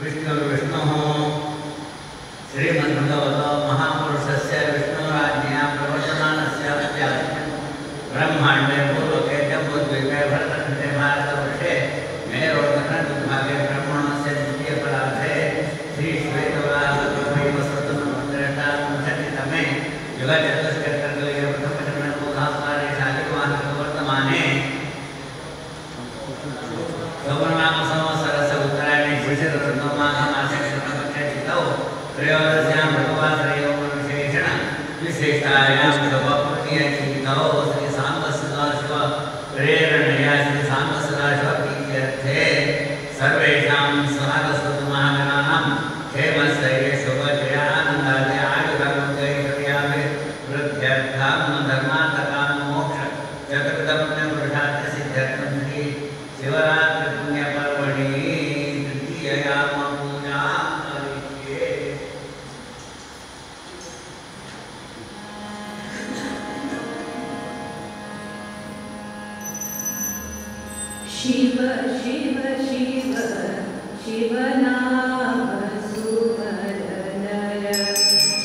विष्णुर्विष्णुः श्रीमद्भगवतो महापुरुषस्य विष्णुराज्ञया प्रवर्तमानस्य ब्रह्माण्डे पूर्वके जम्बूद्वीपे भरतखण्डे भारतवर्षे मेरोदखण्डविभागे ब्रह्मणस्य द्वितीयपरार्धे श्रीश्वेतवराहसुतमन्त्रेष्टात्मशतितमे युगचतुष्कर्तकलिगे प्रथमचरणबोधावतारे शालिवाहनवर्तमाने सौवर्णामसंवत्सरस्य उत्तरायणे शिशिरऋतुमाघमासे कृष्णपक्षे तिथौ त्रयोदश्यां भगवात्रयोगविशेषण विशिष्टायां शुभप्रणीयतिथौ श्रीसाम्बसदाशिव प्रेरणया श्रीसाम्बसदाशिवप्रीत्यर्थे सर्वेषां स्वागतस्तुमहागणानां क्षेमस्थैर्य शुभजयानन्दादि आयुरारोग्यैश्वर्याभिवृद्ध्यर्थं धर्मार्थकाममोक्ष चतुर्दपुण्यपुरुषार्थसिद्ध्यर्थं श्री शिवरात्रिपुण्यपर्वणि तृतीययाम पूजा करिष्ये। शिव शिव शिव शिवनाम सुमरनय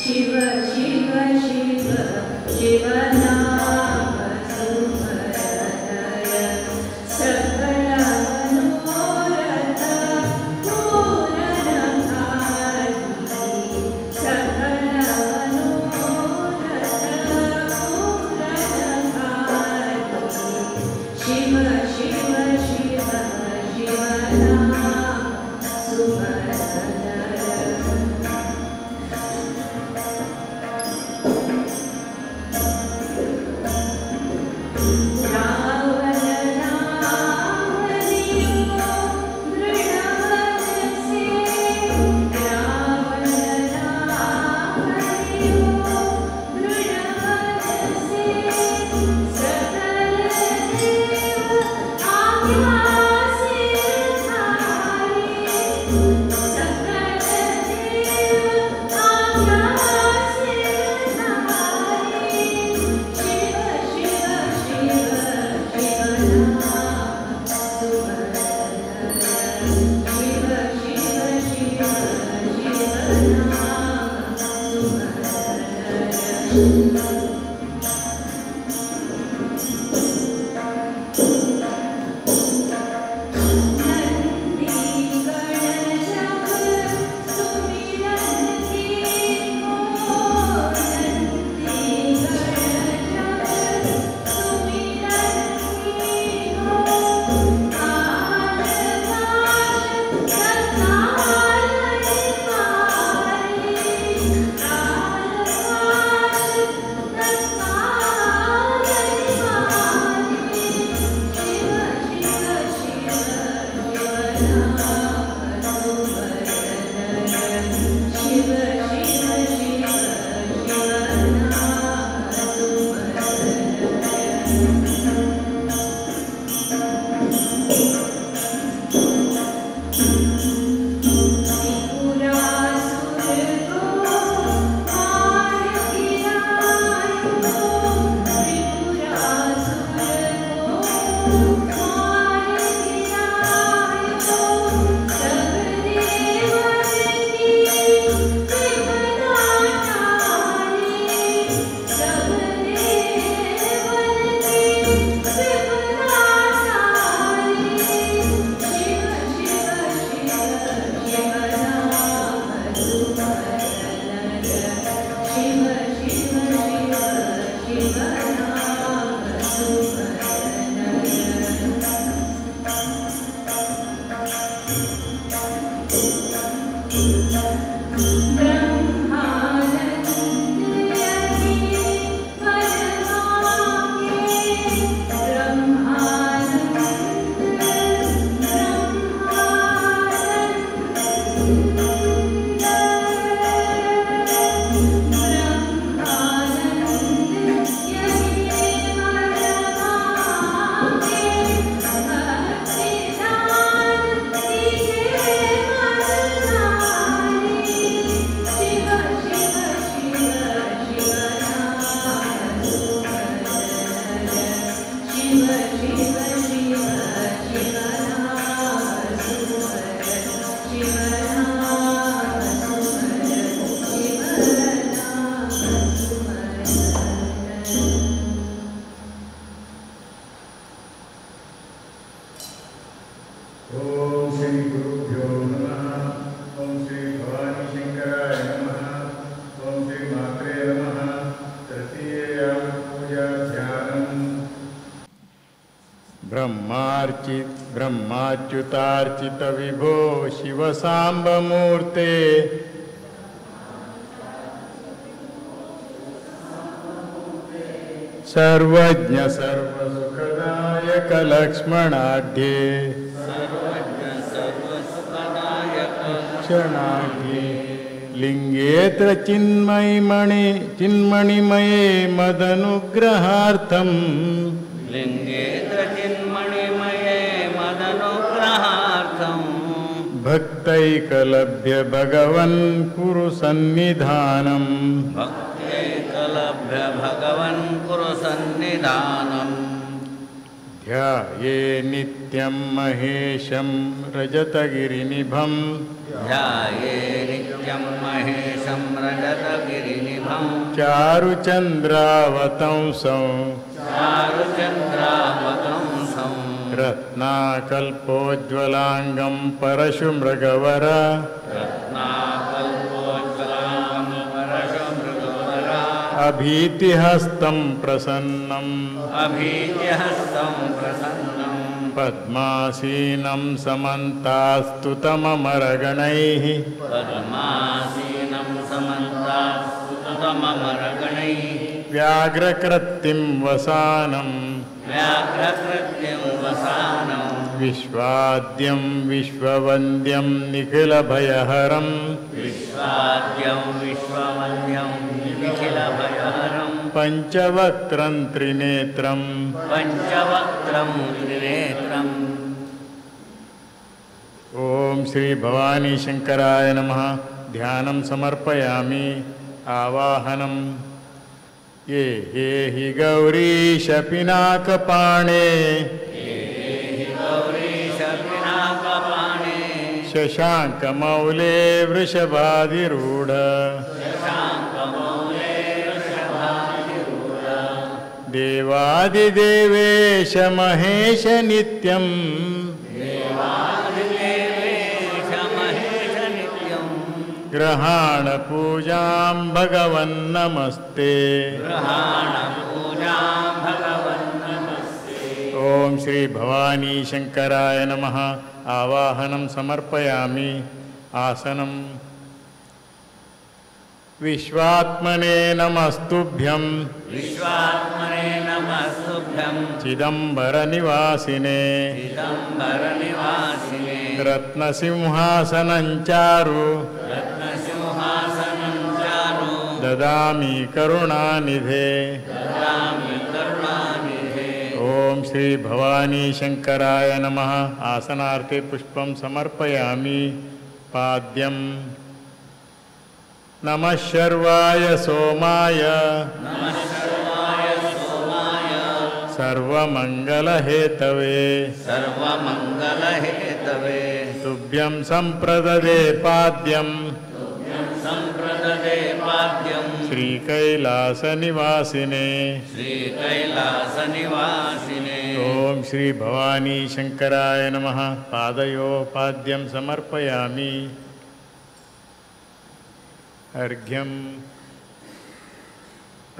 शिव शिव शिव शिवनाम सुमरनय सकल मनोरथ पूरणकारिणी सकल मनोरथ पूरणकारिणी शिव शिव शिव शिवनाम सुमरनय ब्रह्माच्युतार्चित विभो शिव सांब मूर्ते सर्वज्ञ सर्वसुखदायक लक्ष्मणाढ्ये क्षणाढ्ये लिंगेत्र चिन्मणिमये मदनुग्रहार्थम् लिंगेत्र चिन्मणिमये मदनुग्रहार्थम् भक्तैकलभ्य भगवन् कुरु सन्निधानम् भक्तैकलभ्य भगवन् कुरु सन्निधानम् ध्याये नित्यं महेशं रजतगिरिनिभं ध्याये नित्यं महेशं रजतगिरिनिभं चारुचन्द्रावतंसं चारुचन्द्रावतंसं रत्नाकल्पोज्ज्वलाङ्गं परशुमृगवर रत्नाकल्पोज्ज्वलाङ्गं परशुमृगवर अभीतिहस्तं प्रसन्नम् अभीतिहस्तं प्रसन्नं पद्मासीनं समन्तास्तुतममरगणैः पद्मासीनं समन्तास्तुतममरगणैः व्याघ्रकृत्तिं वसानं व्याघ्रकृत्यं वसानं विश्वाद्यं विश्ववन्द्यं निखिलभयहरं विश्वाद्यं विश्ववन्द्यं निखिलभयहरं पञ्चवक्त्रं त्रिनेत्रं पञ्चवक्त्रं त्रिनेत्रम् ॐ श्री भवानी शंकराय नमः। ध्यानं समर्पयामि। आवाहनं ये हि गौरीश पिनाकपाणे गौरीशपिनाकपाणे शशाङ्कमौले वृषभाधिरूढ शशाङ्कमौले वृषभाधिरूढ देवादिदेवेश महेश नित्यम् देवादिदेवेश महेश नित्यं ग्रहाणपूजां भगवन्नमस्ते। ग्रहाणपूजां भगवन्नमस्ते। ॐ श्री भवानी शंकराय नमः। आवाहनं समर्पयामि। आसनं विश्वात्मने नमस्तुभ्यं विश्वात्मने नमस्तुभ्यं चिदंबरनिवासिने चिदंबरनिवासिने रत्नसिंहासनं चारु रत्नसिंहासनं चारु ददामि करुणानिधे। ददामि करुणानिधे। ओम श्री भवानी शंकराय नमः। आसनार्थे पुष्पं समर्पयामि। पाद्यं नमः शर्वाय सोमाय नमः शर्वाय सोमाय सर्वमंगलहेतवे सर्वमंगलहेतवे तुभ्यं संप्रददे पाद्यं संप्रददे पाद्यं श्रीकैलासनिवासिने श्रीकैलासनिवासिने। ओम श्री भवानी शंकराय नमः। पादयो पाद्यं समर्पयामि। अर्घ्यम्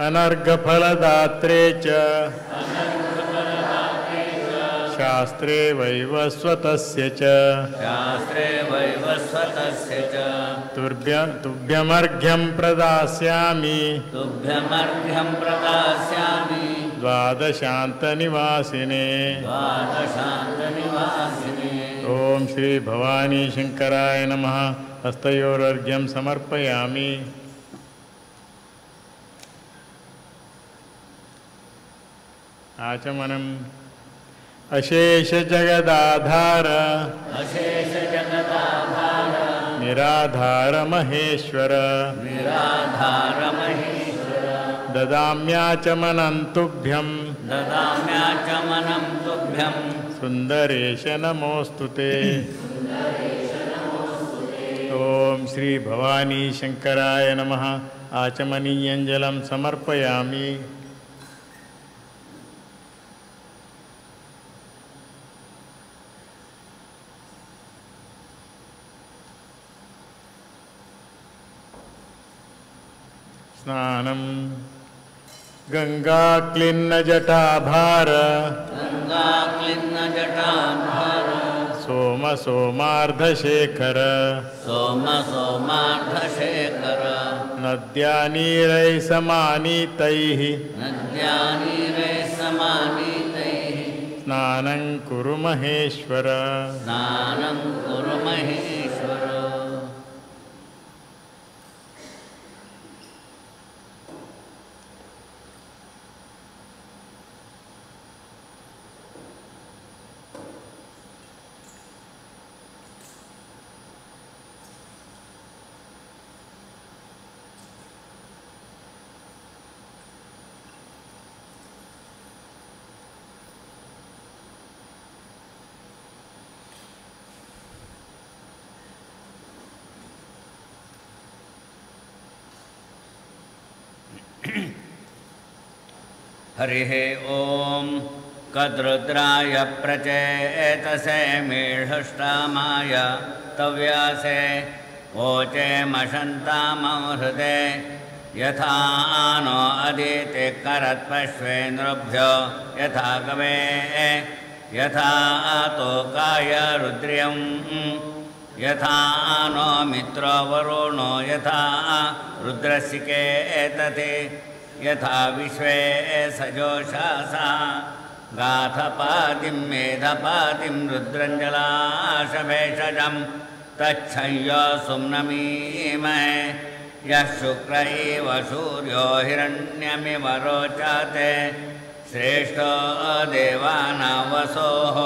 अनर्घफलदात्रे च शास्त्रे वैवस्वतस्य च शास्त्रे वैवस्वतस्य च तुभ्यमर्घ्यं प्रदास्यामि। तुभ्यमर्घ्यं प्रदास्यामि द्वादशान्तनिवासिने द्वादशान्तनिवासिने। ओम श्री भवानी शंकराय नमः। हस्तयोरर्घ्यं समर्पयामि। आचमनम् अशेष जगदाधार अशेष जगदाधार निराधार महेश्वर निराधार महेश्वर ददाम्याचमनं तुभ्यं ददाम्याचमनं तुभ्यं सुंदरेश नमोस्तुते। ओम श्री भवानी शंकराय नमः। आचमनीयंजलं समर्पयामि। स्नानं गङ्गाक्लिन्नजटाभार गङ्गाक्लिन्नजटाभार सोम सोमार्धशेखर सोम सोमार्धशेखर नद्यानीरैः समानीतैः नद्यानीरैः समानीतैः स्नानं कुरु महेश्वर स्नानं कुरु महेश्वर हरिः ॐ कद्रुद्राय प्रचेतसे मेढष्टामाय तव्यासे वोचे मशन्तामहृदे यथा नो अदिते करत्पश्वेन्द्रभ्यो यथा कवे यथा तोकाय रुद्र्यं यथा नो मित्रो वरुणो यथा रुद्रसिके तथे यथा विश्वे सजोषासा गाथपातिं मेधपातिं रुद्रञ्जलाशभेषजं तच्छय्यो सुम्नमीमहे यः शुक्र एव सूर्यो हिरण्यमिव रोचते श्रेष्ठो देवानां वसोः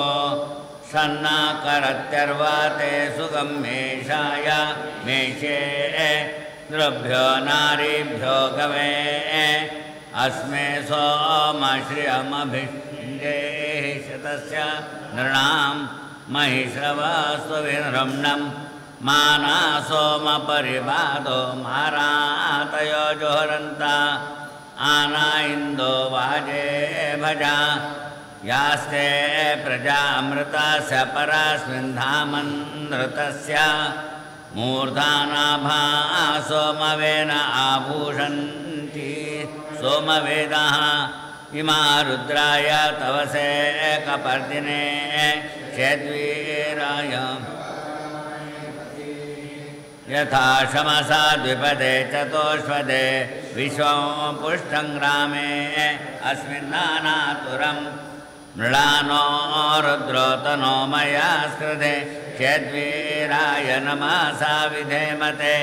सन्नाकरत्यर्वाते सुगम्येषाय मेषे द्रभ्यो नारीभ्यो गवे अस्मे सोमश्रियमभिषेः शतस्य नृणां महिश्रवस्वविरम्णं माना सोमपरिबाधो मारातयो जोहरन्ता आना इन्दो वाजे भजा यास्ते प्रजामृतस्य परस्मिन् धामनृतस्य मूर्धानाभा सोमवेन आभूषन्ति सोमवेदाः इमा रुद्राय तवसे कपर्दिने चेद्वीराय यथा शमसा द्विपदे चतुष्पदे विश्वं पुष्टं ग्रामे अस्मिन्नानातुरं मृळानो रुद्रोतनो मया स्कृते चेद्वीराय नमसा विधेमते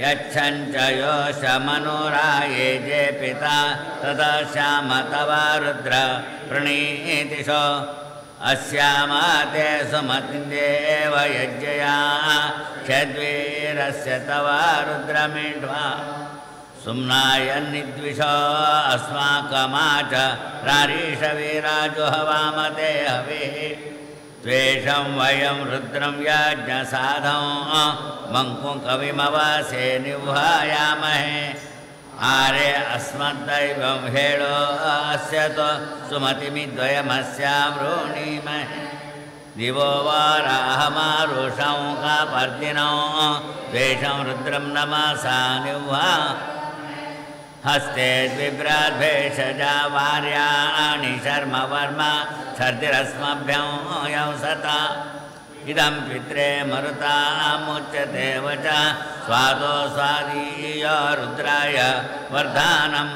यच्छञ्च योषमनुराये जे पिता तदा श्याम तव रुद्र प्रणीतिशो अस्यामाते सुमतिदेव यज्ञया चेद्वीरस्य तव रुद्रमीढ्वा सुम्नायन्निद्विषो अस्माकमाच रारीषवीराजुहवामते हविः त्वेषं वयं रुद्रं यज्ञसाधं मङ्कुं कविमवासे निवहायामहे आरे अस्मद्दैवं हेळो अस्य तो सुमतिमिद्वयमस्यां वृणीमहे दिवो वाराहमारुषं कापर्दिनो द्वेषं रुद्रं नमसा निवहा हस्ते द्विभ्राद्भेषजा वार्याणि शर्म वर्म छर्दिरस्मभ्यं यंसता इदं पित्रे मरुतामुच्यते वच स्वादो स्वादीय रुद्राय वर्धानं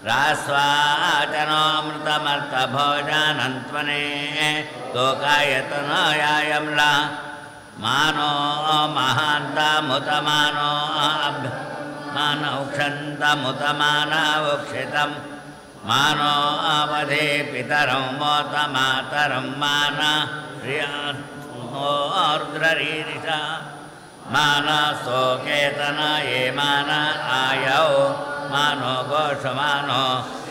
रास्वाचनोऽमृतमर्थभोजानन्त्वने तोकायतनयायम्ला मानो महान्तमुतमानो मानौक्षन्तमुतमानावक्षितं मानो अवधे पितरं मोतमातरं माना रुद्ररीरिषा माना सोकेतन ये माना आयौ मानो घोषमानो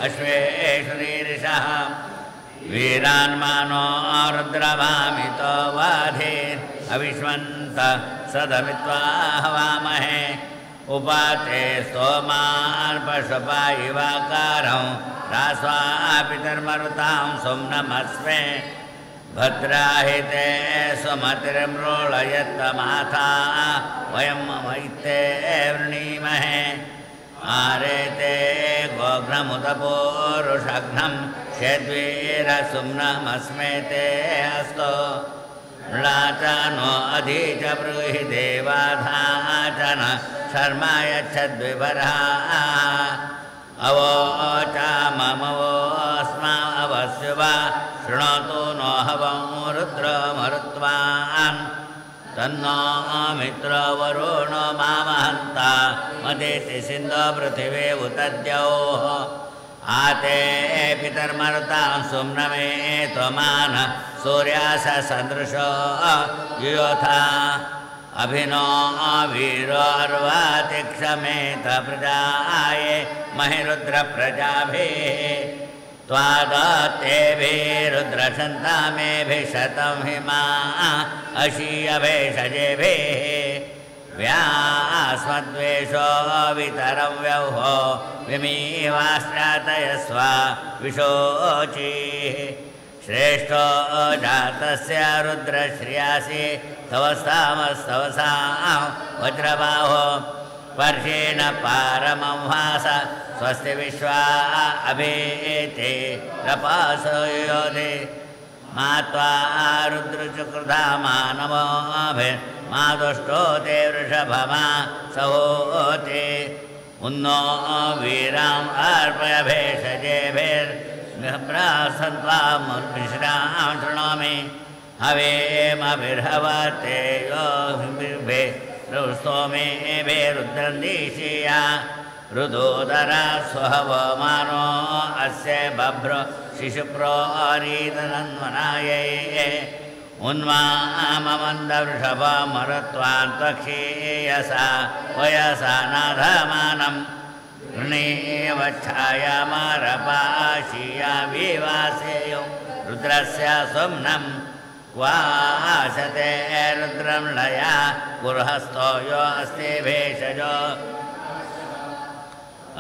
अश्वेषुरीरिषः वीरान् मानो रुद्रभामितो वाधेन् अविश्वन्त सदमित्वा हवामहे उपाते सोमान् पशुपा इवाकारं रास्वापितर्मरुतां सोम्नमस्मे भद्राहिते सुमतिर्मृळयत्तमाथा वयं वैते वृणीमहे आरेते गोघ्नमुतपूरुषघ्नं षड्वीरसुम्नमस्मेते अस्तो नो अधीच ब्रूहि देवाधाचन शर्मा यच्छद्विवरः अवोचाममवोऽस्मावस्युवा शृणोतु नो हवं रुद्रमरुत्वान् तन्नो मित्रो वरुणो मामहन्ता मदेति सिन्धो पृथिवी उतद्योः आते पितर्मरुतां सुम्नमे त्वमान सूर्यास सदृशो युयोथा अभिनो वीरो अर्वातिक्षमेत प्रजाये महिरुद्रप्रजाभिः त्वादत्तेभिरुद्रशन्तामेभिशतं हिमा अशीयभेषजेभिः व्यास्मद्वेषो वितरं व्यौहो विमीवाश्रातयस्व विशोचिः श्रेष्ठो जातस्य रुद्रश्रियासि तवस्तामस्तवसां वज्रबाहो वर्षेण पारमं वास स्वस्ति विश्वा अभीते रपासो योधि मात्वा रुद्रचुकृधा मानवोभिर्मादुष्टो ते वृषभमा सहोते उन्नो वीराम् अर्पय भेषजेभिर्निःप्रासन्त्वामुर्मिश्रां शृणोमि हवेमभिर्हवते योभिर्भे स्तोमेभे रुद्रन्दीशिया रुदोदरा स्वहवमानो अस्य बभ्रो शिशुप्रो अरीतनन्वनायै उन्माममन्दवृषभमरुत्वान्त्वक्षीयसा वयसा नाधमानं गृणीवच्छायामारपाशीया विवासेयो रुद्रस्य सुम्नं वासते रुद्रं लया गुर्हस्थो यो अस्ति भेषजो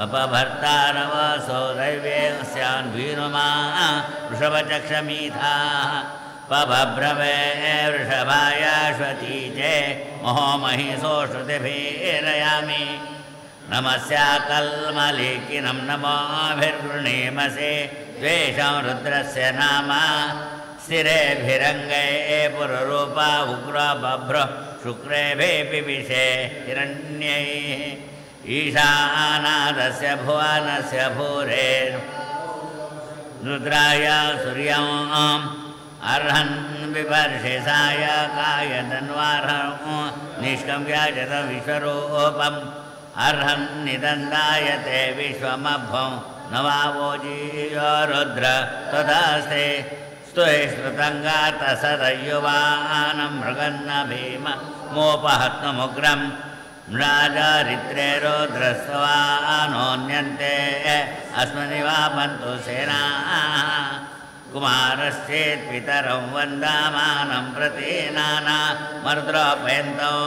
अपभर्तारवसो दैवेस्यान्वीनुमा वृषभचक्षमीथाः पभब्रवे वृषभायाश्वती चे महोमहिषो श्रुतिभिरयामि नमस्याकल्मलेकिनं नमोभिर्गृणीमसे द्वेषं रुद्रस्य नाम स्थिरेभिरङ्गे पुररूपा उग्र बभ्र शुक्रेभिः विषे हिरण्यैः ईशानादस्य भुवनस्य भूरेर् रुद्राय सूर्यम् अर्हन् विवर्षेसाय कायतन्वार्हं निष्कम्याजत विश्वरूपम् अर्हन् निदन्दायते विश्वमभ्वं नवावोजीय रुद्र तदास्ते स्तुष्टृतङ्गातसदयुवानं मृगन्न भीम मोपहत्नमुग्रं म्राजरित्रे रुद्रस्वानोन्यन्ते अस्मनिवापन्तु सेनाः कुमारश्चेत्पितरं वन्दामानं प्रतीनाना मर्द्रोपयन्तौ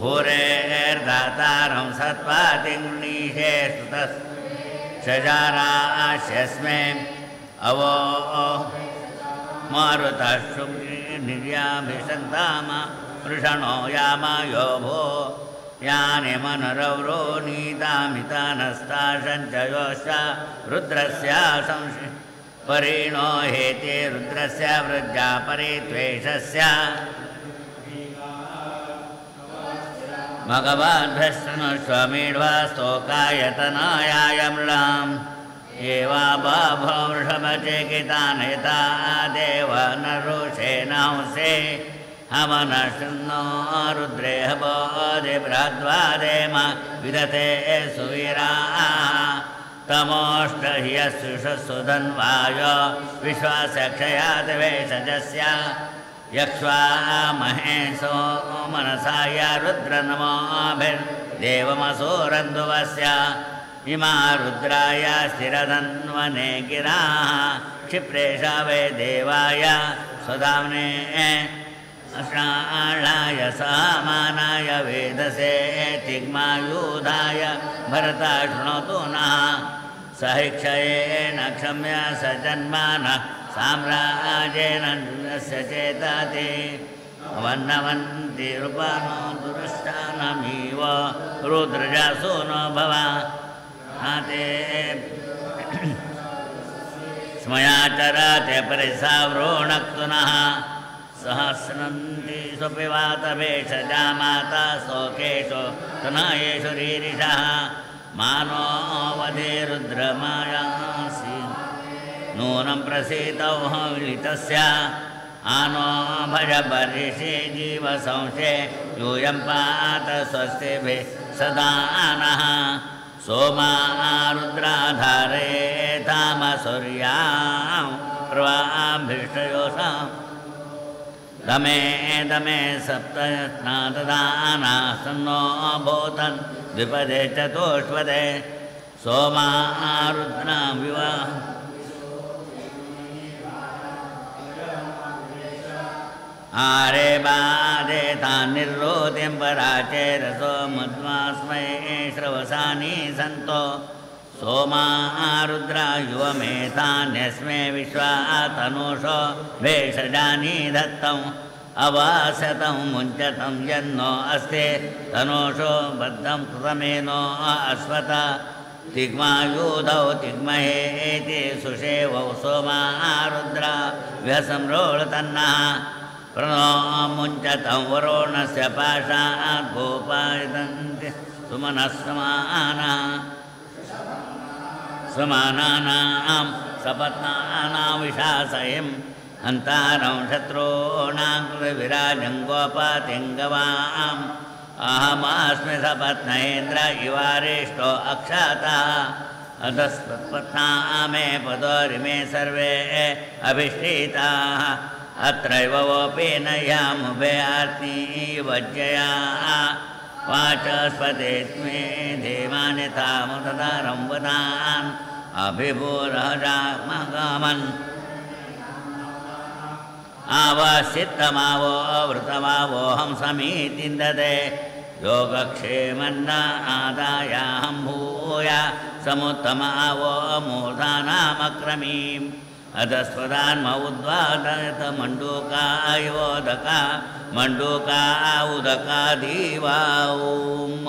भूरेर्दातारं सत्पातिङ्नीशे स्तुतश्चजाराश्यस्मे अवो मारुतशुभ्रिर्याभिषन्ताम वृषणो यामायो भो यानि मनरवरो नीतामितानस्ताशञ्चयोश्च रुद्रस्य संशि परिणो हेते रुद्रस्य वृद्धा परित्वेषस्य भगवाद्भ्यस्तनुष्वमीढ्वा स्तोकायतनायाय मृळाम् एवा बाभो वृषभचेकितान् यथा देव नरुषेणांसे हमनशृण्णो रुद्रे हबोधिबृहद्वादेम विदते सुवीराः तमोष्टह्यसुषसुधन्वाय विश्वासक्षयात् वेषजस्य यक्ष्वा महेशो मनसाय रुद्रनमोभिर्देवमसोरन्धुवस्य इमा रुद्राय स्थिरधन्वने गिराः क्षिप्रेषा वै देवाय स्वधाम्ने अष्टाळाय सामानाय वेदसे तिग्मायुधाय भरता शृणोतु नः सहिक्षयेन क्षम्य स जन्मानः साम्राज्येन स्य चेताति वन्नवन्ति रूपानो दुरष्टानमिव रुद्रजासो न भव आते स्मयाचरते परिसाव्रोणक्तुनः सहस्रन्ति स्वपिवातभेषजा माता शोकेशो तनयेषु रीरिषः मानो वधे रुद्रमायासि नूनं प्रसीतौ विलितस्य आनो भजबर्हिषे जीवसंशे यूयं पात स्वस्तिभिः सदा नः सोमा रुद्राधारे तामसूर्यां प्रवाभिष्टयोषां दमे दमे सप्तयत्नाददाना सन्नो भूतन् द्विपदे चतुष्पदे सोमा रुद्रां विवाह आरे बाधे तान् निर्रोतिं पराचेरसो मध्वास्मै श्रवसानि सन्तो सोमा रुद्रा युवमेतान्यस्मे विश्वा तनूषो भेषजानि दत्तम् अवास्यतं मुञ्चतं यन्नो अस्ति तनूषो बद्धं कृतमेनो अश्वत तिग्मायुधौ तिग्महेति सुषेवौ सोमा रुद्रा व्यसंरोळतन्नः प्रणो मुञ्चतं वरुणस्य पाशात् गोपायन्ति समानानां सपत्नानां विशासयम् अन्तारं शत्रूणां कृतविराजं गोपातिङ्गवाम् अहमस्मि सपत्नेन्द्र इवारिष्टो अक्षातः अधस्पत्ना मे पदोरिमे सर्वे अभिष्ठिताः अत्रैव वोपेन यामुभे आर्ति वज्जया वाचस्पते स्मे देवानि तामुददारं वदान् अभिभूरहजामगमन् आवसित्तमावो वृतमावोऽहं समीतिन्दते योगक्षेमन्न आदायाहं भूय समुत्तमावो मूर्धानामक्रमीम् अधस्वदान्म उद्वादयत मण्डूकायोदका मण्डूका उदका दीवा ॐ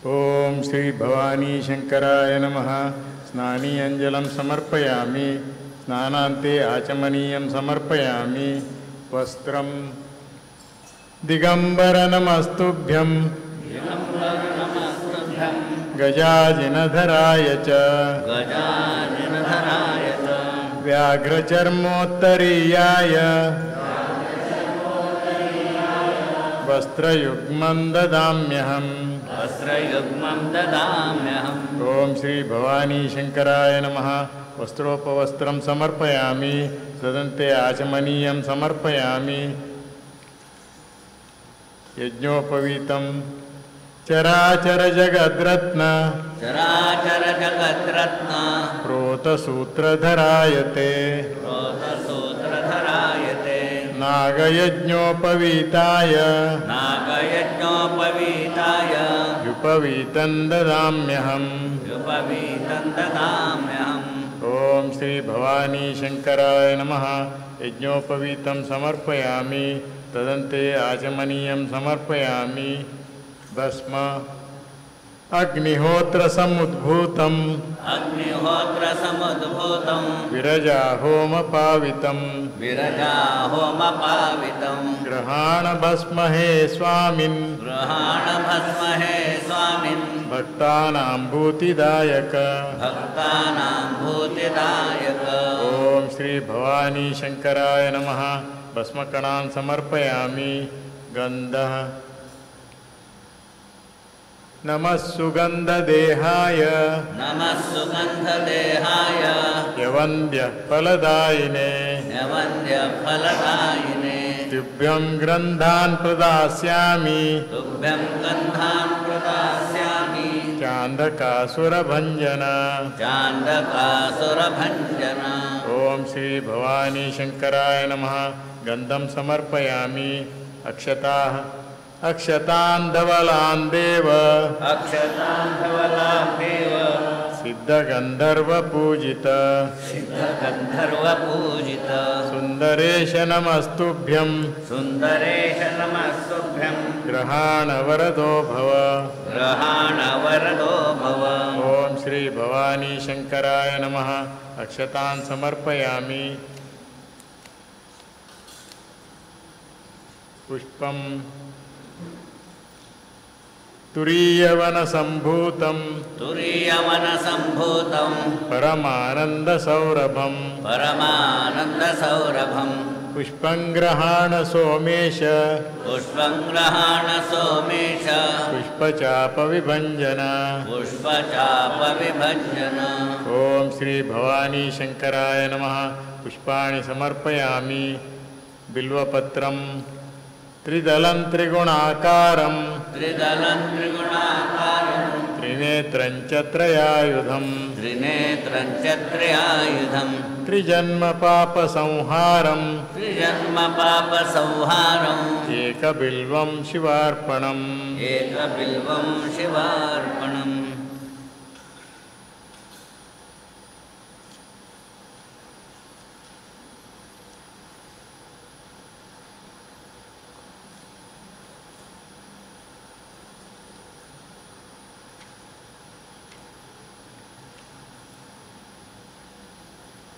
ओम श्री भवानी शंकराय नमः। स्नानी अंजलं समर्पयामि। स्नानान्ते आचमनीयं समर्पयामि वस्त्रं दिगम्बरनमस्तुभ्यं गजाजिनधराय च व्याघ्रचर्मोत्तरीयाय वस्त्रयुग्मं ददाम्यहम् ॐ श्री भवानी शंकराय नमः। वस्त्रोपवस्त्रं समर्पयामि तदन्ते आचमनीयं समर्पयामि यज्ञोपवीतं चराचर जगद्रत्न प्रोतसूत्रधरायते नागयज्ञोपवीताय युपवीतं ददाम्यहम् ॐ श्री भवानी शंकराय नमः। यज्ञोपवीतं समर्पयामि तदन्ते आचमनीयं समर्पयामि भस्म अग्निहोत्र समुद्भूतं विरजा होम पावितं गृहाण भस्म हे स्वामिन् भक्तानां भूतिदायक ॐ श्री भवानी शंकराय नमः। भस्मकणान् समर्पयामि गन्धः नमः सुगन्धदेहाय यवन्द्य फलदायिने तुभ्यं गन्धान् प्रदास्यामि चान्दकासुरभञ्जन ॐ श्री भवानी शंकराय नमः। गन्धं समर्पयामि अक्षताः अक्षतान् धवलान् देव सिद्धगन्धर्वपूजित सुन्दरेश नमस्तुभ्यं ग्रहाण वरदो भव ॐ श्री भवानी शंकराय नमः। अक्षतान् समर्पयामि पुष्पं तुरीयवनसम्भूतं परमानन्दसौरभं पुष्पं गृहाण सोमेश पुष्पचापविभञ्जन ॐ श्री भवानी शंकराय नमः। पुष्पाणि समर्पयामि बिल्वपत्रं त्रिदलं त्रिगुणाकारं त्रिनेत्रं च त्रयायुधं त्रिजन्म पापसंहारं एकबिल्वं शिवार्पणम्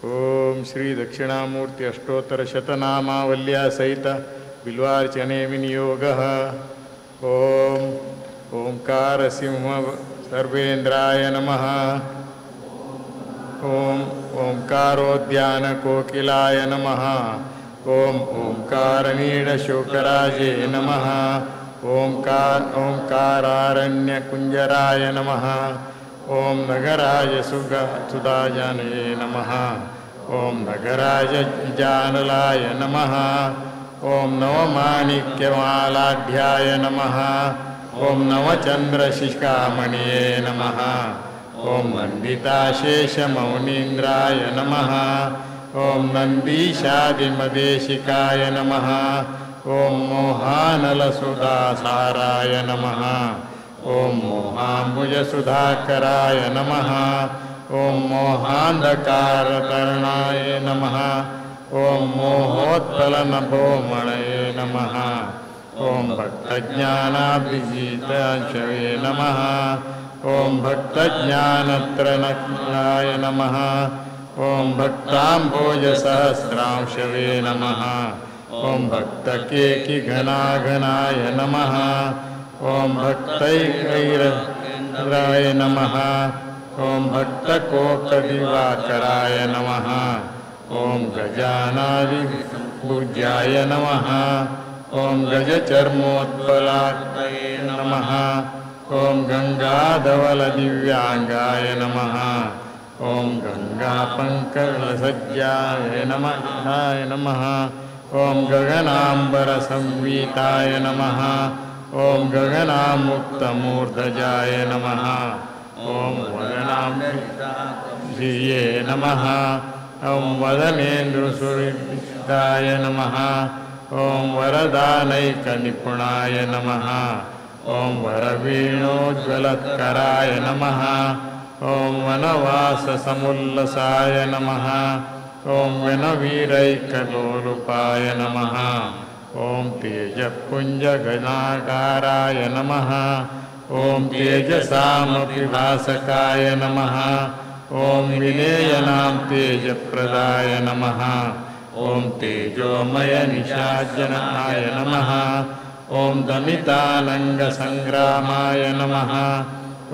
ओम श्री दक्षिणामूर्ति अष्टोत्तर शतनामावल्या सहित बिल्वार्चने विनियोगः। ओम ओंकार सिंह सर्वेन्द्राय नमः। ओम ओंकारोद्यान कोकिलाय नमः। ओम ओंकारनीडशोकराजे नमः। ओंकारारण्य कुंजराय नमः। ओम नगराज सुधाजने नमः। ओम नगराज जानलाय नमः। ओम नवमाणिक्यमालाढ्याय नमः। ओम नवचंद्रशिखामणिये नमः। ओम वंदिताशेषमौनीन्द्राय नमः। ओम नंदीशादिमदेशिकाय नमः। ओम मोहानलसुधासाराय नमः। ओम मोहाम्बुजसुधाकराय नमः। ओम मोहांधकारतरणाय नमः। ओम मोहोत्पलनभोमणये नमः। ओम भक्तज्ञानाभिजीतांशवे नमः। ओम भक्तज्ञानत्रनज्ञाय नमः। ॐ भक्ताम्भोजसहस्रांशवे नमः ॐ भक्तकेकिघनाघनाय नमः ॐ भक्तैकैराय नमः ॐ भक्तकोकदिवाकराय नमः ॐ गजानादिपूज्याय नमः ॐ गजचर्मोत्पलाय नमः ॐ गङ्गाधवलदिव्यांगाय नमः ॐ गङ्गापङ्कजसज्जाय नमः ॐ गगनाम्बरसंवीताय नमः ॐ गगनामुक्तमूर्धजाय नमः ॐ वदनाम्बुधिये नमः ॐ वदनेन्द्रसुहृदाय नमः ॐ वरदानैकनिपुणाय नमः ॐ वरवीणोज्ज्वलत्कराय नमः ॐ वनवाससमुल्लसाय नमः ॐ वनवीरैकलोलुपाय नमः ॐ तेजपुञ्जगणाकाराय नमः ॐ तेजसामपि भासकाय नमः ॐ विलेयनां तेजप्रदाय नमः ॐ तेजोमयनिशाजनाय नमः ॐ दमितानङ्गसङ्ग्रामाय नमः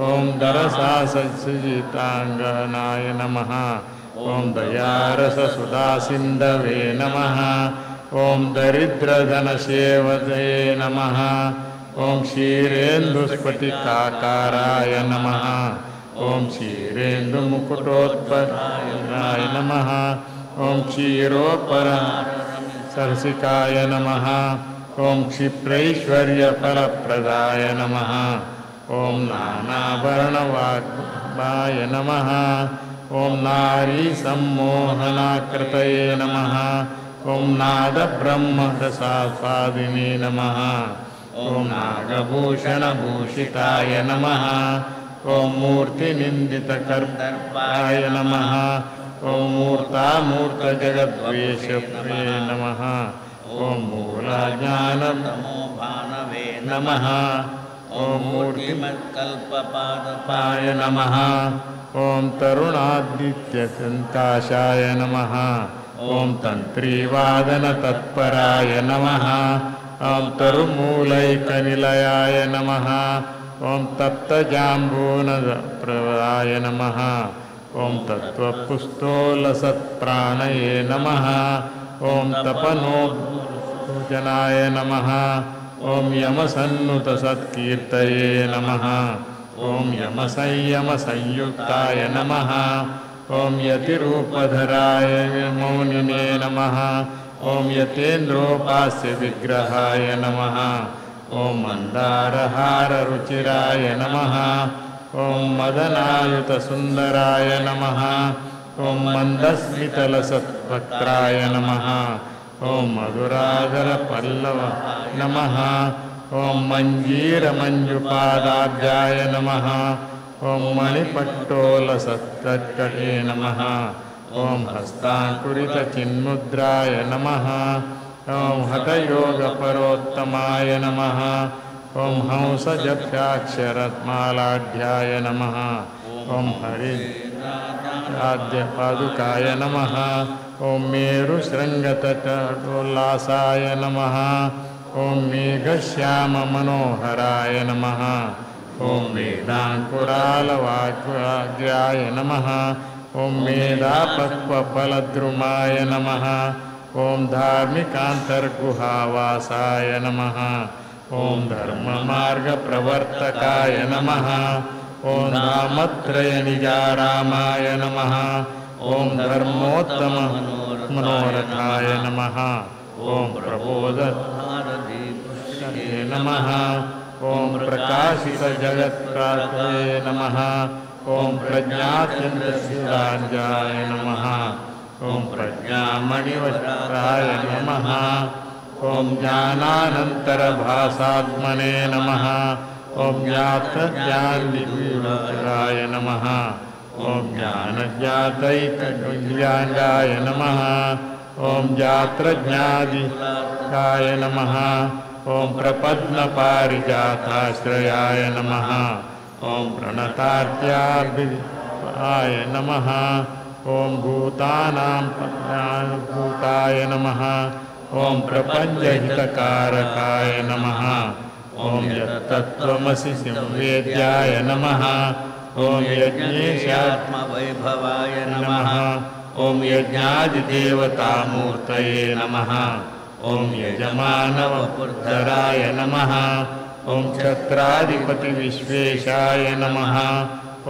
ॐ दरसासज्जिताङ्गनाय नमः ॐ दयारससुधासिन्धवे नमः ॐ दरिद्रधनसेवदये नमः ॐ क्षीरेन्दुस्फटिकाकाराय नमः ॐ क्षीरेन्दुमुकुटोत्पलाय नमः ॐ क्षीरोपरसरसिकाय नमः ॐ क्षिप्रैश्वर्यफलप्रदाय नमः ॐ नानाभरणवाग्भाय नमः ॐ नारीसम्मोहनाकृतये नमः ॐ नादब्रह्मरसास्वादिने नमः ॐ नागभूषणभूषिताय नमः ॐ मूर्तिनिन्दितकर्दर्पाय नमः ॐ मूर्तामूर्तजगद्वेषप्रिये नमः ॐ मूलज्ञानतमोभानवे नमः ॐ मूर्तिमत्कल्पपादपाय नमः ॐ तरुणादित्यसन्ताशाय नमः ॐ तन्त्रीवादनतत्पराय नमः ॐ तरुमूलैकनिलयाय नमः ॐ तप्तजाम्बूनप्रदाय नमः ॐ तत्त्वपुस्तोलसत्प्राणये नमः ॐ तपनोजनाय नमः ॐ यमसन्नुतसत्कीर्तये नमः ॐ यमसंयमसंयुक्ताय नमः ॐ यतिरूपधराय मौनिने नमः ॐ यतेन्द्रोपास्य विग्रहाय नमः ॐ मन्दारहाररुचिराय नमः ॐ मदनायुतसुन्दराय नमः ॐ मन्दस्मितलसत्वक्त्राय नमः ॐ मधुराधरपल्लवाय नमः ॐ मञ्जीरमञ्जुपादाब्जाय नमः ॐ मणिपट्टोलसत्तट्कटे नमः ॐ हस्ताङ्कुरितचिन्मुद्राय नमः ॐ हठयोगपरोत्तमाय नमः ॐ हंसजभ्याक्षरमालाढ्याय नमः ॐ हरिद्राद्यपादुकाय नमः ॐ मेरुशृङ्गतटोल्लासाय नमः ॐ मेघश्याममनोहराय नमः ॐ वेदाङ्कुरालवाग्याय नमः ॐ मेधापक्वफलद्रुमाय नमः ॐ धार्मिकान्तर्गुहावासाय नमः ॐ धर्ममार्गप्रवर्तकाय नमः ॐ नामत्रयनिजारामाय नमः ॐ धर्मोत्तममनोरथाय नमः ॐ प्रबोधहारदीपुष्ये नमः ॐ प्रकाशितजगत्प्राप्तये नमः ॐ प्रज्ञात्यन्तसिद्धाञ्जाय नमः ॐ प्रज्ञामणिवस्त्राय नमः ॐ ज्ञानानन्तरभासात्मने नमः ॐ ज्ञातज्ञानदिव्याय नमः ॐ ज्ञानज्ञातैकदिव्यांगाय नमः ॐ ज्ञात्रज्ञादिकाय नमः ॐ प्रपद्मपारिजाताश्रयाय नमः ॐ प्रणतार्त्याभिधाय नमः ॐ भूतानां भूताय नमः ॐ प्रपञ्चहितकारकाय नमः ॐ यत्तत्त्वमसि संवेद्याय नमः ॐ यज्ञेशात्मवैभवाय नमः ॐ यज्ञादिदेवतामूर्तये नमः ॐ यजमानवपुर्धराय नमः ॐ छत्राधिपतिविश्वेशाय नमः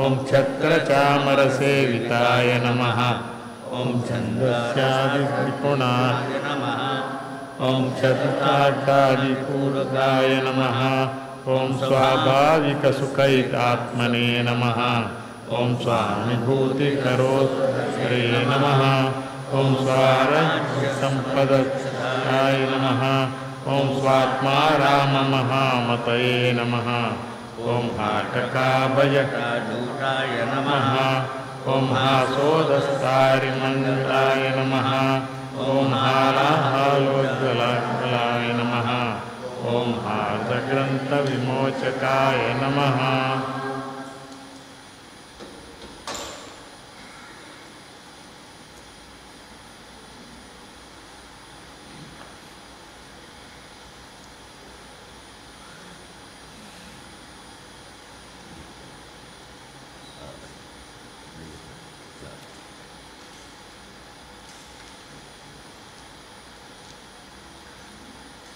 ॐ छत्रचामरसेविताय नमः ॐ छन्दस्यादित्रिपुणाय नमः ॐ छत्राट्टादिपूरकाय नमः ॐ स्वाभाविकसुखैकात्मने नमः ॐ स्वामिभूतिकरोत्तरे नमः ॐ स्वाराज्यसम्पदक्षाय नमः ॐ स्वात्माराममहामतये नमः ॐ हाटकाभयकाजूटाय नमः ॐ हासोदस्तारिमङ्गलाय नमः ॐ हालाहालोज्ज्वलाय नमः ॐ हार्दग्रन्थविमोचकाय नमः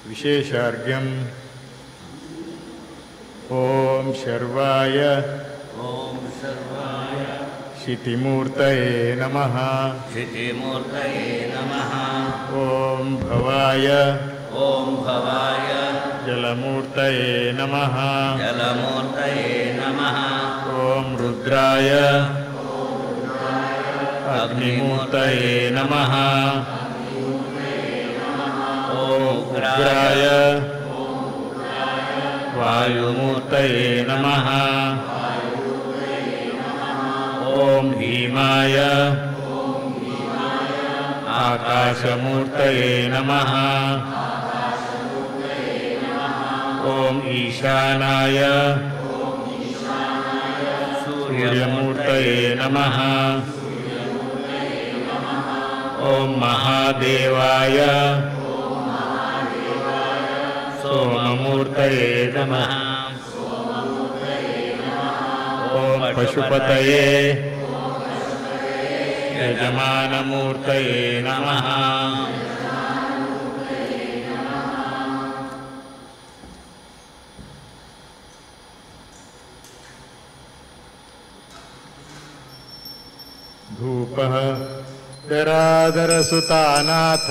विशेषार्घ्यम् ॐ शर्वाय क्षितिमूर्तये नमः ॐ भवाय जलमूर्तये नमः ॐ रुद्राय अग्निमूर्तये नमः उग्राय वायुमूर्तये नमः ॐ भीमाय आकाशमूर्तये नमः ॐ ईशानाय सूर्यमूर्तये नमः ॐ महादेवाय सोममूर्तये नमः ॐ पशुपतये यजमानमूर्तये नमः धूपः जराधरसुतानाथ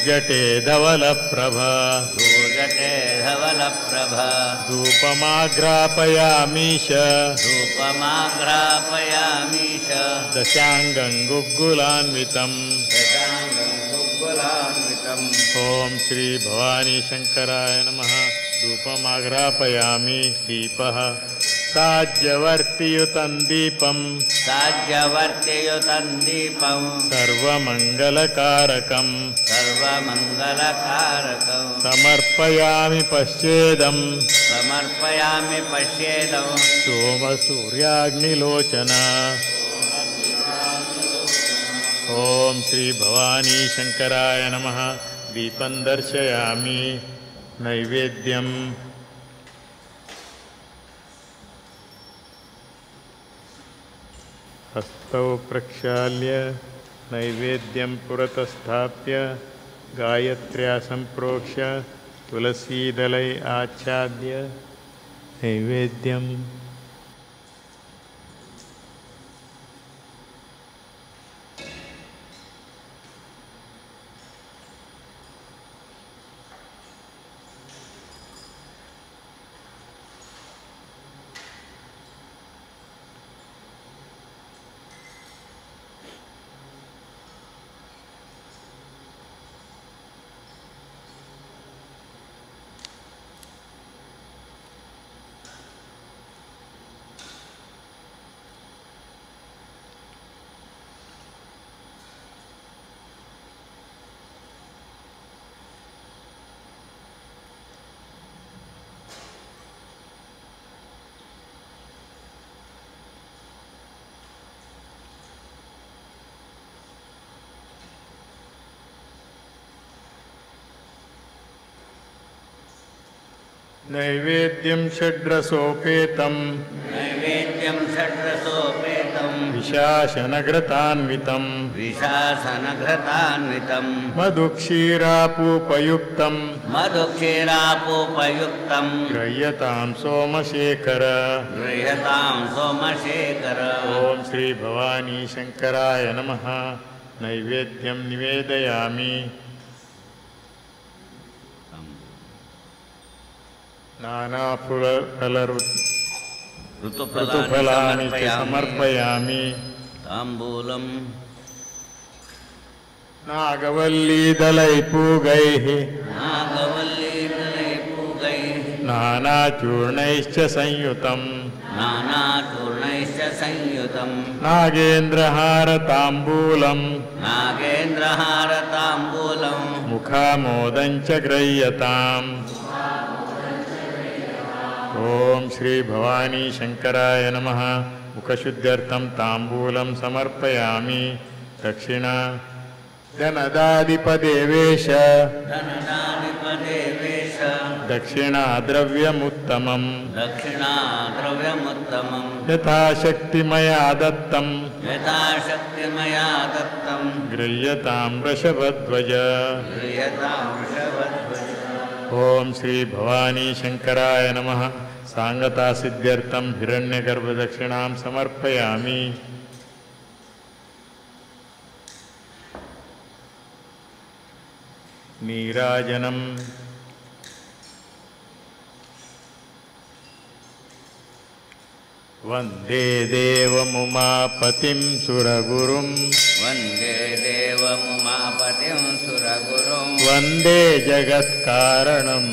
धूर्जटे धवलप्रभ धूपमाग्रापयामीश दशाङ्गं गुग्गुलान्वितम् ॐ श्री भवानी शंकराय नमः धूपमाग्रापयामि दीपः साज्यवर्तियुतं दीपं सर्वमङ्गलकारकं समर्पयामि पश्चेदं सोमसूर्याग्निलोचन ॐ श्री भवानी शंकराय नमः दीपं दर्शयामि नैवेद्यं हस्तौ प्रक्षाल्य नैवेद्यं पुरतस्थाप्य गायत्र्या सम्प्रोक्ष्य तुलसीदलै आच्छाद्य नैवेद्यं नैवेद्यं षड्रसोपेतं नैवेद्यं षड्रसोपेतं विशासनघृतान्वितं विशासनघृतान्वितं मधुक्षीरापूपयुक्तं मधुक्षीरापूपयुक्तं गृह्यतां सोमशेखर गृह्यतां सोमशेखर। ओम श्री भवानी शंकराय नमः। नैवेद्यं निवेदयामि। ऋतुफलानि च समर्पयामि। ताम्बूलं नागवल्लीदलैपूगैः नागवल्लीदलैपूगैः नानाचूर्णैश्च संयुतं नानाचूर्णैश्च संयुतं नागेन्द्रहारताम्बूलं नागेन्द्रहारताम्बूलं मुखामोदं च गृह्यताम्। ओम श्री भवानी शंकराय नमः। मुखशुद्ध्यर्थं ताम्बूलं समर्पयामि। दक्षिणा धनदाधिपदेवेश धनदाधिपदेवेश दक्षिणा द्रव्यमुत्तमं दक्षिणा द्रव्यमुत्तमं यथाशक्ति मया दत्तं यथाशक्ति मया दत्तं गृह्यतां वृषभध्वज। गृह्यतां वृषभध्वज। ओम श्री भवानी शंकराय नमः। सांगता सिद्ध्यर्थं हिरण्यगर्भदक्षिणां समर्पयामि। नीराजनम् वंदे देवमुमापतिं सुरगुरुं वन्दे देवमुमापतिं सुरगुरुं वंदे जगत्कारणं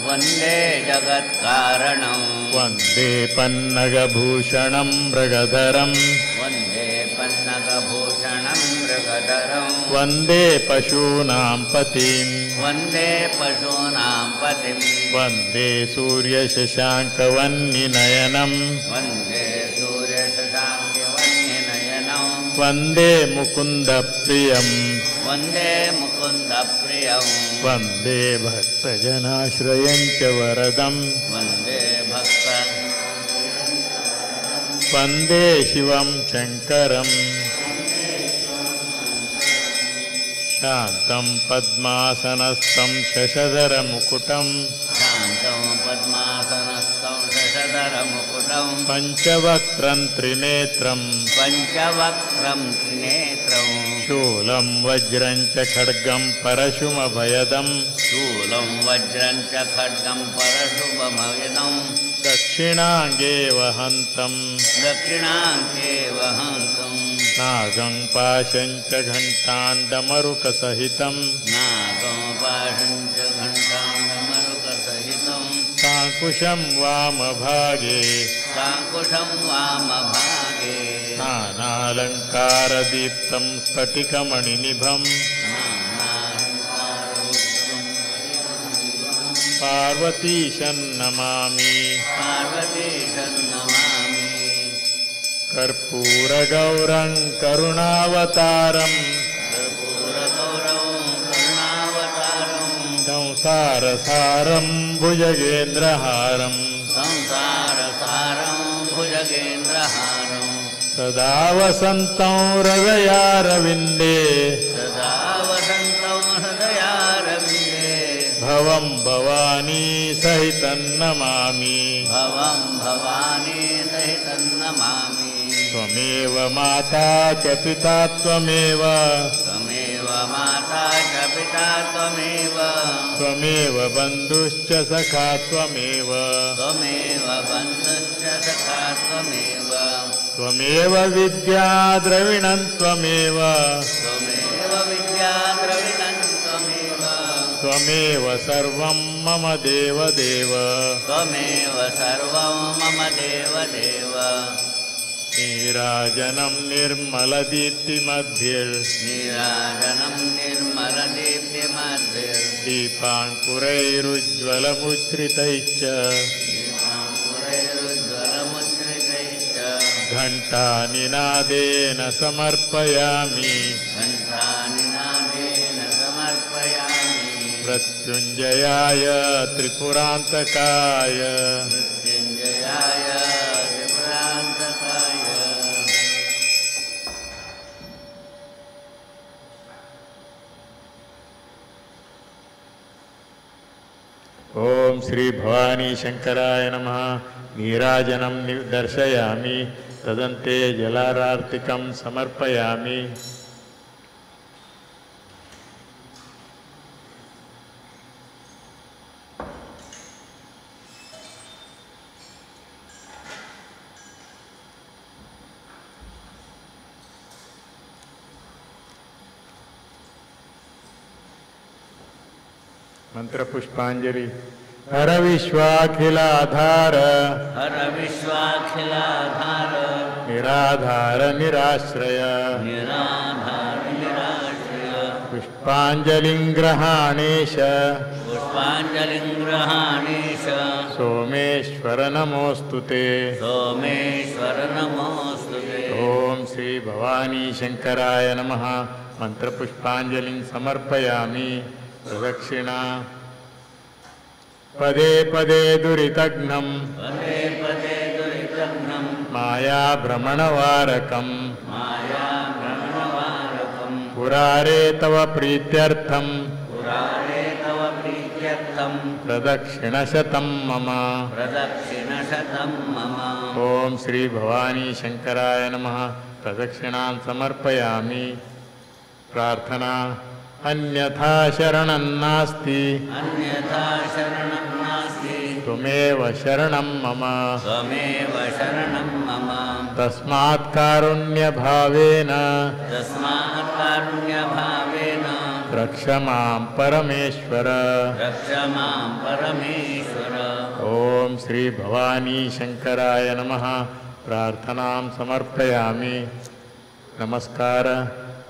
वन्दे जगत्कारणं वंदे पन्नगभूषणं मृगधरं वन्दे पन्नगभूषणं मृगधरं वंदे पशूनां पतिं वन्दे पशूनां पतिं वंदे सूर्यशशाङ्कवह्निनयनं वन्दे सूर्यशशाङ्कवह्निनयनं वंदे मुकुन्दप्रियं वन्दे मुकुन्दप्रियं वंदे भक्तजनाश्रयं च वरदं वन्दे भक्त वंदे शिवं शङ्करं शान्तं पद्मासनस्थं शशधरमुकुटं शान्तं पद्मासनस्थं शशधरमुकुटं पञ्चवक्त्रं त्रिनेत्रं पञ्चवक्त्रं त्रिनेत्रं शूलं वज्रं च खड्गं परशुमभयदं शूलं वज्रं च खड्गं परशुभमविदं दक्षिणाङ्गे वहन्तं दक्षिणाङ्के वहन्तं नागं पाशं च घण्टाण्डमरुकसहितं नागं पाशं च घण्टाण्डमरुकसहितं साङ्कुशं वामभागे साङ्कुशं वामभागे नानालङ्कारदीप्तं स्फटिकमणिनिभं पार्वतीशं नमामि। पार्वतीशं नमामि। कर्पूरगौरं करुणावतारं कर्पूरगौरं करुणावतारं संसारसारं भुजगेन्द्रहारं संसारसारं भुजगेन्द्रहारं सदा वसन्तं हृदयारविन्दे सदा वसन्तं हृदयारविन्दे भवं भवानी सहितं नमामि। भवं भवानी सहितं नमामि। त्वमेव माता च पिता त्वमेव त्वमेव माता च पिता त्वमेव त्वमेव बन्धुश्च सखा त्वमेव त्वमेव बन्धुश्च सखा त्वमेव त्वमेव विद्या द्रविणं त्वमेव त्वमेव विद्या द्रविणं त्वमेव त्वमेव सर्वं मम देवदेव। त्वमेव सर्वं मम देवदेव। नीराजनं नीराजनं निर्मलदीप्तिमध्ये दीपाङ्कुरैरुज्ज्वलमुच्छ्रितैश्च दीपाङ्कुरैरुज्ज्वलमुच्छ्रितैश्च घण्टानिनादेन समर्पयामि। घण्टानिनादेन समर्पयामि। मृत्युञ्जयाय त्रिपुरान्तकाय मृत्युञ्जयाय त्रिपुरान्तकाय ओम श्री भवानी शंकराय नमः। नीराजनं दर्शयामि, तदन्ते जलारार्तिकं समर्पयामि। मंत्र पुष्पांजलि। हर विश्वाखिलाधार हर विश्वाखिलाधार निराधार निराश्रय निराधार निराश्रय पुष्पांजलिं गृहाणेश पुष्पांजलिं गृहाणेश सोमेश्वर नमोस्तुते। सोमेश्वर नमोस्तुते। ओम श्री भवानी शंकराय नमः। मंत्र पुष्पांजलिं समर्पयामि। प्रदक्षिणा। पदे पदे दुरितघ्नं पदे पदे दुरितघ्नं माया भ्रमणवारकं माया भ्रमणवारकं पुरारे तव प्रीत्यर्थं पुरारे तव प्रीत्यर्थं प्रदक्षिणशतं मम। प्रदक्षिणशतं मम। ओम श्री भवानी शंकराय नमः। प्रदक्षिणां समर्पयामि। प्रार्थना। अन्यथा शरणं नास्ति अन्यथा शरणं नास्ति त्वमेव शरणं मम। त्वमेव शरणं मम। तस्मात् कारुण्यभावेन तस्मात् कारुण्यभावेन रक्ष मां परमेश्वर। रक्ष मां परमेश्वर। ओम श्री भवानी शंकराय नमः। प्रार्थनां समर्पयामि। नमस्कार।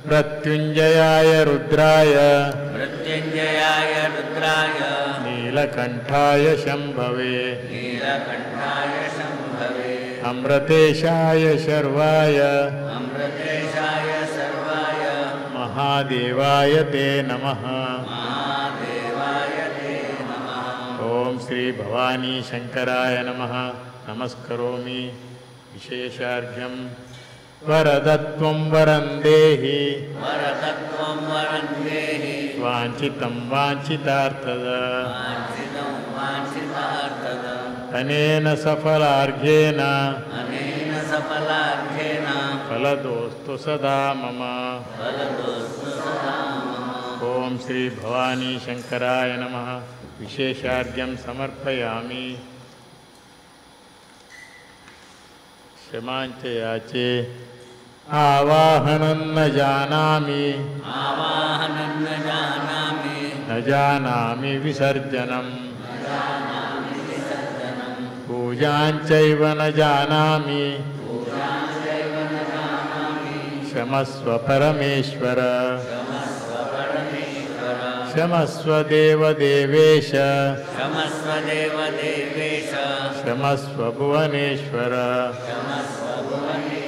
मृत्युंजयाय रुद्राय मृत्युंजयाय रुद्राय नीलकंठाय शंभवे नीलकंठाय शंभवे अमृतेशाय शर्वाय अमृतेशाय सर्वाय महादेवाय ते नमः। महादेवाय ते नमः। ओम श्री भवानी शंकराय नमः। नमस्करोमि। विशेषार्घ्यं वरदत्वं वरं देहि वरदत्वं वरं देहि वाञ्छितं वाञ्छितार्थद वाञ्छितं वाञ्छितार्थद अनेन सफलार्घ्येन अनेन सफलार्थेन फलदोस्तु सदा मम। फलदोस्तु सदा मम। ओम श्री भवानी शंकराय नमः। विशेषार्घ्यं समर्पयामि। क्षमाञ्च याचे। आवाहनं न जानामि आवाहनं न जानामि न जानामि विसर्जनं जानामि विसर्जनं पूजाञ्चैव न जानामि पूजाञ्चैव न जानामि क्षमस्व परमेश्वर क्षमस्व परमेश्वर क्षमस्व देवदेवेश क्षमस्व देवदेवेश क्षमस्व भुवनेश्वर क्षमस्व भुवनेश्वर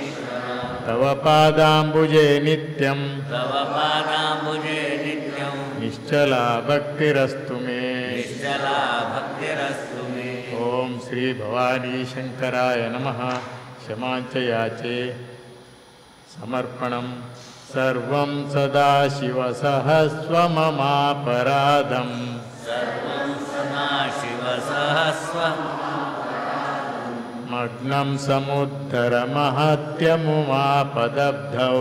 तव पादाम्बुजे नित्यं तव पादाम्बुजे नित्यं निश्चला भक्तिरस्तु मे। निश्चला भक्तिरस्तु मे। ओम श्री भवानी शंकराय नमः। क्षमाञ्च याचे। समर्पणं। सर्वं सदाशिवसहस्वममापराधं सर्वं सदाशिवसहस्व मग्नं समुद्धरमहत्यमुमापदब्धौ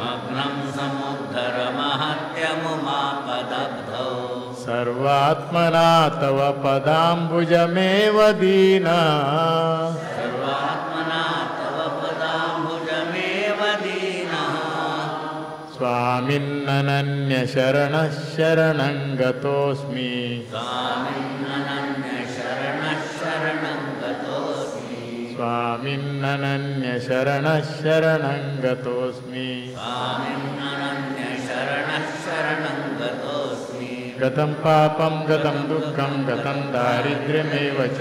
मग्नं समुद्धरमहत्यमुमापदब्धौ सर्वात्मना तव पदाम्बुजमेव दीना सर्वात्मना तव पदाम्बुजमेव दीनः स्वामिन्ननन्यशरणः शरणं गतोऽस्मि स्वामिन्ननन्यशरणः शरणं गतोऽस्मि स्वामिन्ननन्यशरणः शरणं गतोऽस्मि स्वामिन्ननन्यशरणः शरणं गतोऽस्मि गतं पापं गतं दुःखं गतं दारिद्र्यमेव च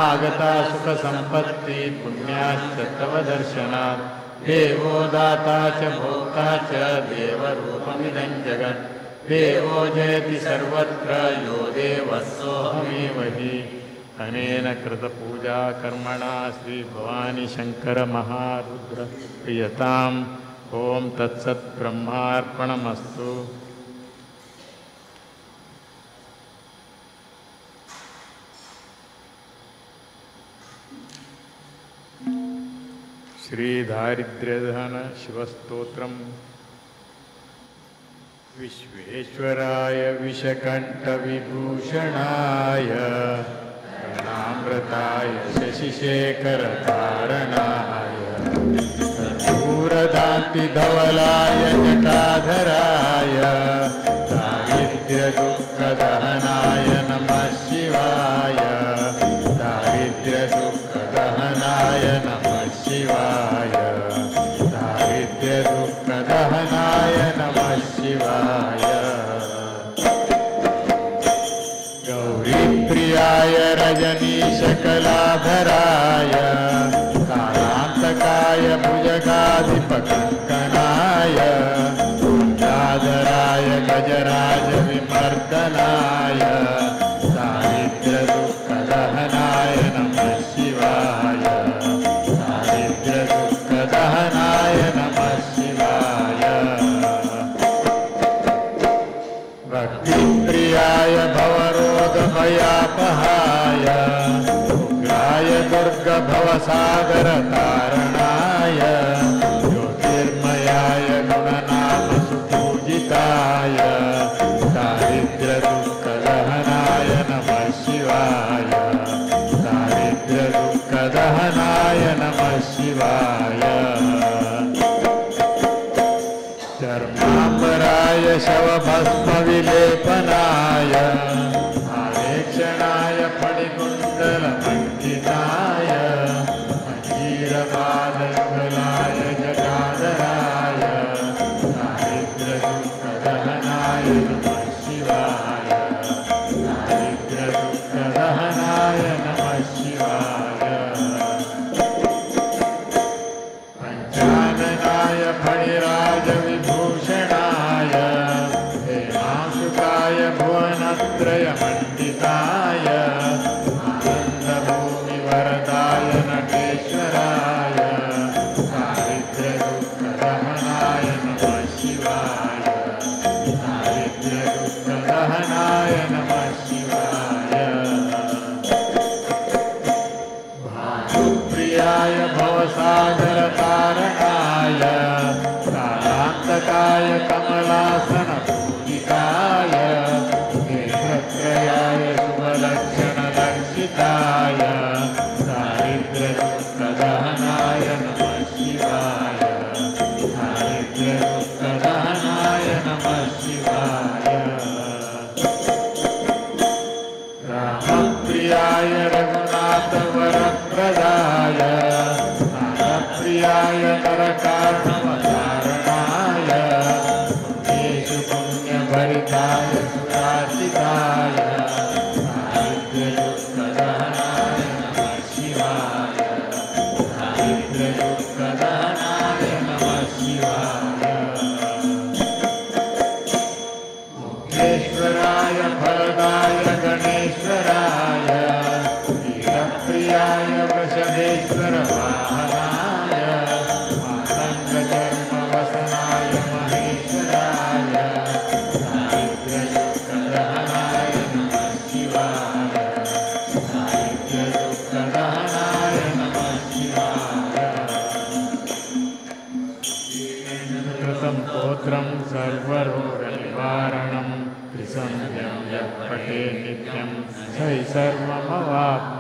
आगता सुखसम्पत्ति पुण्याश्च तव दर्शनात् देवो दाता च भोक्ता च देवरूपमिदं जगत् देवो जयति सर्वत्र यो देवः सोऽहमेव हि अनेन कृतपूजा कर्मणा श्री भवानी शंकर महारुद्र प्रियताम् ओम तत्सत् ब्रह्मार्पणमस्तु। श्री दारिद्र्यधन शिवस्तोत्रम्। विश्वेश्वराय विषकण्ठविभूषणाय कर्णामृताय शशिशेखरकारणाय दूरदान्तिधवलाय जटाधराय दारिद्र्यदुःखदहनाय नमः शिवाय दारिद्र्यदुःखदहनाय नमः शिवाय दारिद्र्यदुःखदहनाय नमः शिवाय गौरीप्रियाय रजनीशकलाधराय कालान्तकाय भुजगाधिपकङ्कणाय कुञ्जाधराय गजराजविमर्दनाय दारिद्र्यदुःखदहनाय नमः शिवाय दारिद्र्यदुःखदहनाय नमः शिवाय भक्तिप्रियाय भवरोगभयापहाय उग्राय दुर्गभवसागरतारणाय ज्योतिर्मयाय गुणनामसुपूजिताय दारिद्र्यदुःखदहनाय नमः शिवाय दारिद्र्यदुःखदहनाय नमः शिवाय चर्माम्बराय शवभस्मविलेपनाय आलेक्षणाय फणिकुण्डलमण्डिताय मञ्जीरपादयुगलाय जटाधराय दारिद्र्यदुःखदहनाय नमः शिवाय दारिद्र्यदुःखदहनाय नमः शिवाय पञ्चाननाय फणिराजविभूषणाय हेमांशुकाय भुवनत्रयमण्डिताय आनन्दभूमिवरदाय नटेश्वराय दारिद्र्यदुःखदहनाय नमः शिवाय दारिद्र्यदुःखदहनाय नमः शिवाय भानुप्रियाय भवसागरतारणाय कालान्तकाय कमलासनपूजिताय नेत्रत्रयाय शुभलक्षणलक्षिताय दारिद्र्यदुःखदहनाय नमः शिवाय दारिद्र्यदुःखदहनाय नमः शिवाय रामप्रियाय रघुनाथवरप्रदाय नाथप्रियाय नरकार्णवतारणाय पुण्येषु पुण्यभरिताय सुराचिताय दारिद्र्यदुःखदहनाय नमः शिवाय दारिद्र्यदुःखदहनाय नमः शिवाय मुक्तेश्वराय फलदाय गणेश्वराय वीरप्रियाय वृषभेश्वरवाहनाय मातङ्गचर्मवसनाय महेश्वराय दारिद्र्यदुःखदहनाय नमः शिवाय दारिद्र्यदुःखदहनाय नमः शिवाय कृतं स्तोत्रं सर्वरोगनिवारणं त्रिसन्ध्यं यः पठेत् नित्यं स हि सर्वमवाप्नोति।